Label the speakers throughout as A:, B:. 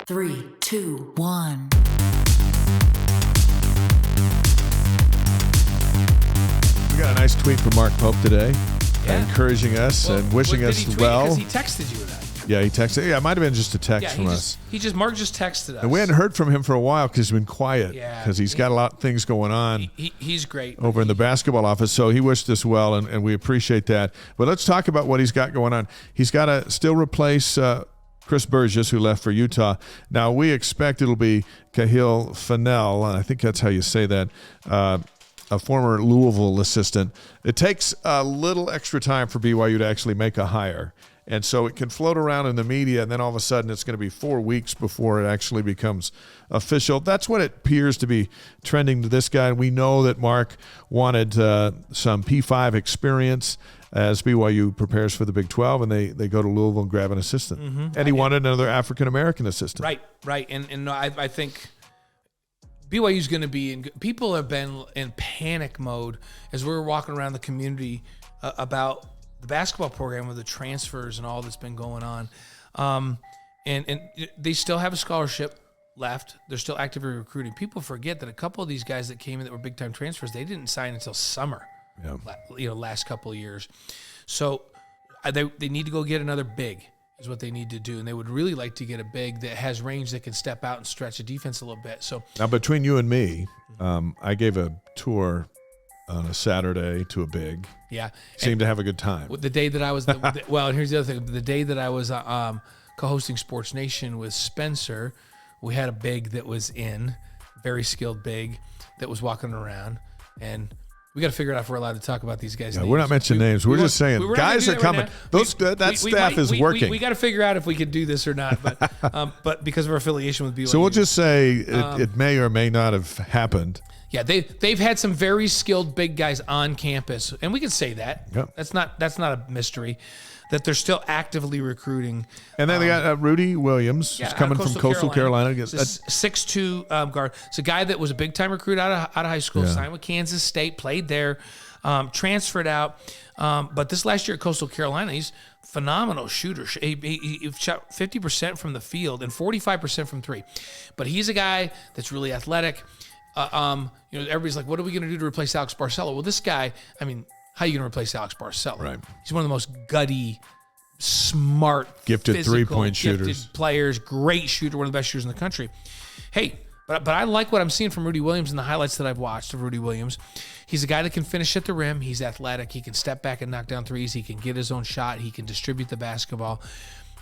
A: 3, 2, 1.
B: We got a nice tweet from Mark Pope today, encouraging us and wishing us well.
C: Because he texted you that.
B: Yeah, he texted. Yeah, it might have been just a text from us.
C: Mark just texted us.
B: And we hadn't heard from him for a while because he's been quiet.
C: Yeah.
B: Because he's got a lot of things going on.
C: He's great.
B: Over in the basketball office. So he wished us well, and we appreciate that. But let's talk about what he's got going on. He's got to still replace Chris Burgess, who left for Utah. Now, we expect it'll be Kahil Fennell. I think that's how you say that. A former Louisville assistant. It takes a little extra time for BYU to actually make a hire. And so it can float around in the media, and then all of a sudden it's going to be 4 weeks before it actually becomes official. That's what it appears to be trending to this guy. We know that Mark wanted some P5 experience as BYU prepares for the Big 12, and they go to Louisville and grab an assistant. Mm-hmm. And he wanted another African-American assistant.
C: Right. And I think BYU's going to be in – people have been in panic mode as we were walking around the community about – the basketball program with the transfers and all that's been going on. And they still have a scholarship left. They're still actively recruiting. People forget that a couple of these guys that came in that were big-time transfers, they didn't sign until summer, last couple of years. So they need to go get another big is what they need to do. And they would really like to get a big that has range that can step out and stretch the defense a little bit. So
B: now, between you and me, I gave a tour on a Saturday to a big.
C: Yeah.
B: Seemed to have a good time.
C: The day that I was, and here's the other thing. The day that I was co-hosting Sports Nation with Spencer, we had a big that was very skilled big, that was walking around. And we got to figure out if we're allowed to talk about these guys' names.
B: We're not mentioning names. We're just saying guys are coming. That staff is working.
C: We got to figure out if we can do this or not. But because of our affiliation with BYU.
B: So we'll just say it may or may not have happened.
C: Yeah, they've had some very skilled big guys on campus, and we can say that. Yep. That's not a mystery that they're still actively recruiting.
B: And then they got Rudy Williams, who's coming from Coastal Carolina.
C: It's a 6'2" guard. It's a guy that was a big time recruit out of high school, signed with Kansas State, played there, transferred out. But this last year at Coastal Carolina, he's a phenomenal shooter. He shot 50% from the field and 45% from three. But he's a guy that's really athletic. Everybody's like, what are we going to do to replace Alex Barcelo? Well, this guy, how are you going to replace Alex Barcelo? Right. He's one of the most gutty, smart,
B: gifted
C: physical,
B: three-point shooters.
C: Players, great shooter, one of the best shooters in the country. Hey, but I like what I'm seeing from Rudy Williams in the highlights that I've watched of Rudy Williams. He's a guy that can finish at the rim. He's athletic. He can step back and knock down threes. He can get his own shot. He can distribute the basketball.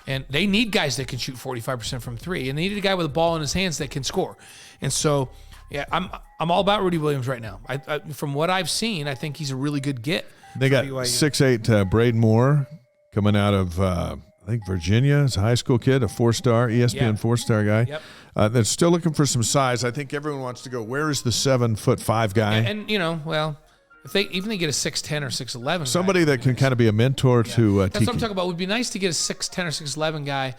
C: And they need guys that can shoot 45% from three. And they need a guy with a ball in his hands that can score. And so, yeah, I'm all about Rudy Williams right now. I from what I've seen, I think he's a really good get.
B: They got 6'8" Braden Moore coming out of I think Virginia. He's a high school kid, a 4-star ESPN 4-star guy. Yep. They're still looking for some size. I think everyone wants to go. Where is the 7'5" guy?
C: And if they get a 6'10" or 6'11",
B: somebody that can kind of be a mentor to Tiki.
C: That's what I'm talking about. It would be nice to get a 6'10" or 6'11" guy.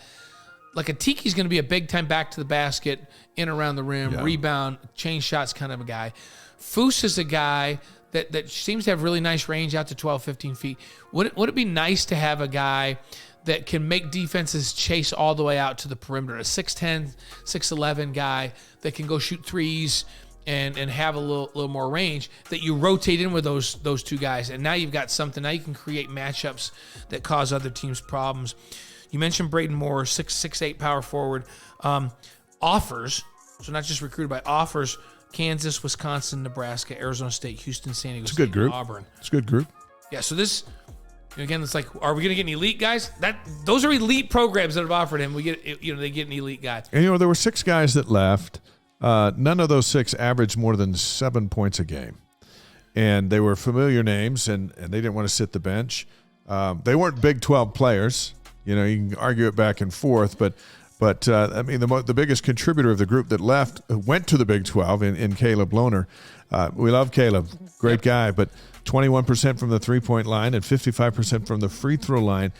C: Like a Tiki's going to be a big time back to the basket, in around the rim, rebound, change shots kind of a guy. Foose is a guy that seems to have really nice range out to 12, 15 feet. Would it be nice to have a guy that can make defenses chase all the way out to the perimeter? A 6'10", 6'11" guy that can go shoot threes and have a little more range, that you rotate in with those two guys. And now you've got something. Now you can create matchups that cause other teams problems. You mentioned Braden Moore, 6'8" power forward. Offers, so not just recruited by offers, Kansas, Wisconsin, Nebraska, Arizona State, Houston, San Diego State, Auburn.
B: It's a good group.
C: Yeah, so this, again, it's like, are we going to get an elite guys? Those are elite programs that have offered him. They get an elite guy.
B: And, there were 6 guys that left. None of those 6 averaged more than 7 points a game. And they were familiar names, and they didn't want to sit the bench. They weren't Big 12 players. You can argue it back and forth, but the biggest contributor of the group that left went to the Big 12 in Caleb Lohner. We love Caleb, great guy, but 21% from the three-point line and 55% from the free throw line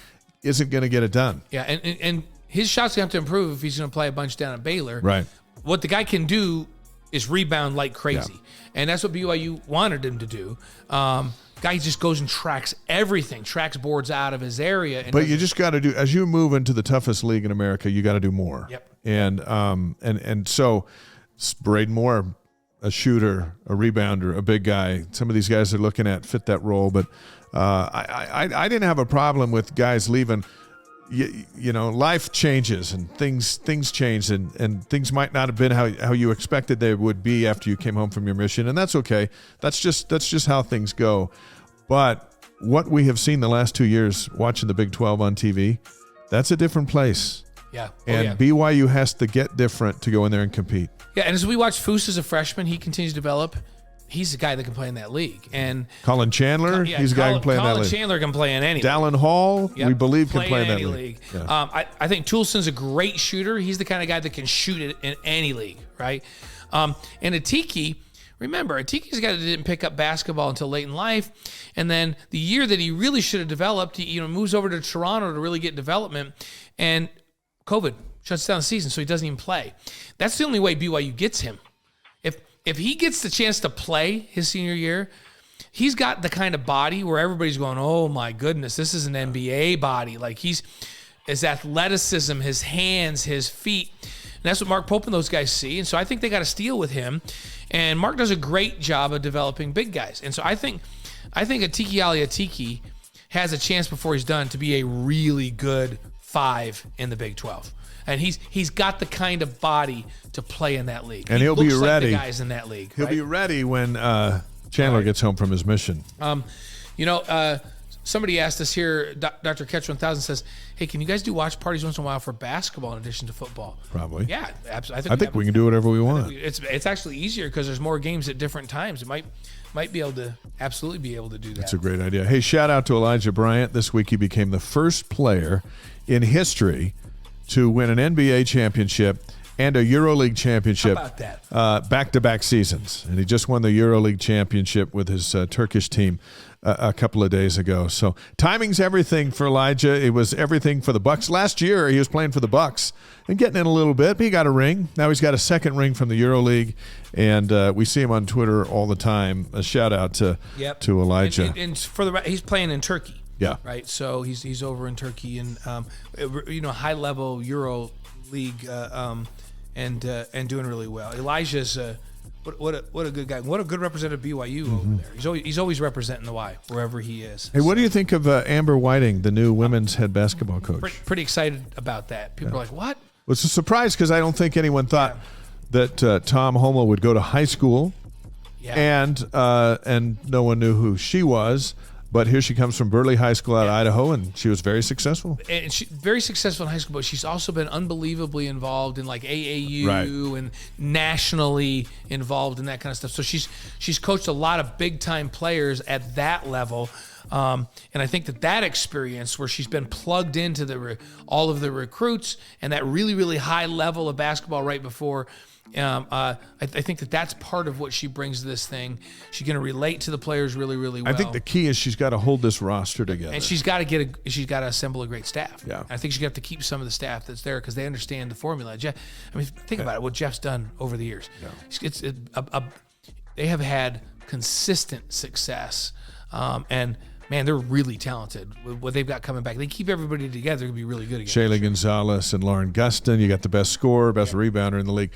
B: isn't going to get it done.
C: Yeah, and his shots have to improve if he's going to play a bunch down at Baylor.
B: Right.
C: What the guy can do is rebound like crazy, and that's what BYU wanted him to do. Guy just goes and tracks everything, tracks boards out of his area. And
B: but you just got to do, as you move into the toughest league in America, you got to do more.
C: Yep.
B: And so Braden Moore, a shooter, a rebounder, a big guy. Some of these guys are looking at fit that role, but I didn't have a problem with guys leaving. You know, life changes and things change and things might not have been how you expected they would be after you came home from your mission, and that's okay. That's just how things go. But what we have seen the last 2 years watching the Big 12 on TV, that's a different place.
C: Yeah.
B: BYU has to get different to go in there and compete.
C: Yeah, and as we watch Foose as a freshman, he continues to develop. He's a guy that can play in that league. And
B: Colin Chandler, he's a guy who can play in that league.
C: Colin Chandler can play in any league.
B: Dallin Hall, we believe, can play in that
C: any
B: league.
C: Yeah. I think Toulson's a great shooter. He's the kind of guy that can shoot it in any league, right? And Atiki, remember, Atiki's a guy that didn't pick up basketball until late in life. And then the year that he really should have developed, he moves over to Toronto to really get development. And COVID shuts down the season, so he doesn't even play. That's the only way BYU gets him. If he gets the chance to play his senior year, he's got the kind of body where everybody's going, oh my goodness, this is an NBA body. Like his athleticism, his hands, his feet. And that's what Mark Pope and those guys see. And so I think they got to steal with him. And Mark does a great job of developing big guys. And so I think Atiki Atiki has a chance before he's done to be a really good 5 in the Big 12. And he's got the kind of body to play in that league.
B: And he'll be ready.
C: Like the guys in that league.
B: He'll be ready when Chandler gets home from his mission.
C: Somebody asked us here, Dr. Catch 1000 says, hey, can you guys do watch parties once in a while for basketball in addition to football?
B: Probably.
C: Yeah, absolutely.
B: I think we can do whatever we want.
C: It's actually easier because there's more games at different times. It might be able to absolutely be able to do that.
B: That's a great idea. Hey, shout out to Elijah Bryant. This week he became the first player in history to win an NBA championship and a EuroLeague championship.
C: How about that?
B: Back-to-back seasons. And he just won the EuroLeague championship with his Turkish team a couple of days ago. So timing's everything for Elijah. It was everything for the Bucks. Last year, he was playing for the Bucks and getting in a little bit. But he got a ring. Now he's got a second ring from the EuroLeague. And we see him on Twitter all the time. A shout-out to Elijah.
C: And he's playing in Turkey.
B: Yeah.
C: Right. So he's over in Turkey and high level Euro League and doing really well. Elijah's what a good guy. What a good representative BYU over there. He's always representing the Y wherever he is.
B: Hey, what do you think of Amber Whiting, the new women's head basketball coach?
C: Pretty excited about that. People are like, what?
B: Well, it's a surprise because I don't think anyone thought that Tom Homo would go to high school, and no one knew who she was. But here she comes from Burley High School out of Idaho, and she was very successsul.
C: And very successful in high school, but she's also been unbelievably involved in like AAU and nationally involved in that kind of stuff. So she's coached a lot of big-time players at that level. And I think that experience where she's been plugged into all of the recruits and that really, really high level of basketball right before – I think that's part of what she brings to this thing. She's going to relate to the players really, really well.
B: I think the key is she's got to hold this roster together,
C: and she's got to assemble a great staff.
B: Yeah,
C: I think she's got to keep some of the staff that's there because they understand the formula. Jeff, think about it. What Jeff's done over the years. Yeah. They have had consistent success, and. Man, they're really talented. What they've got coming back, they keep everybody together. They're going to be really good again.
B: Shayla Gonzalez and Lauren Gustin. You got the best scorer, best rebounder in the league.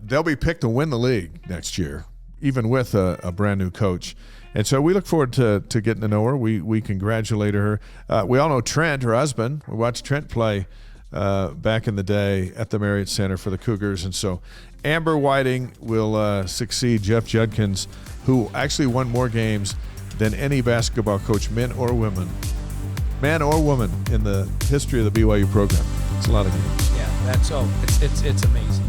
B: They'll be picked to win the league next year, even with a brand new coach. And so we look forward to getting to know her. We congratulate her. We all know Trent, her husband. We watched Trent play back in the day at the Marriott Center for the Cougars. And so Amber Whiting will succeed Jeff Judkins, who actually won more games than any basketball coach, man or woman, in the history of the BYU program. It's a lot of games.
C: Yeah, it's amazing.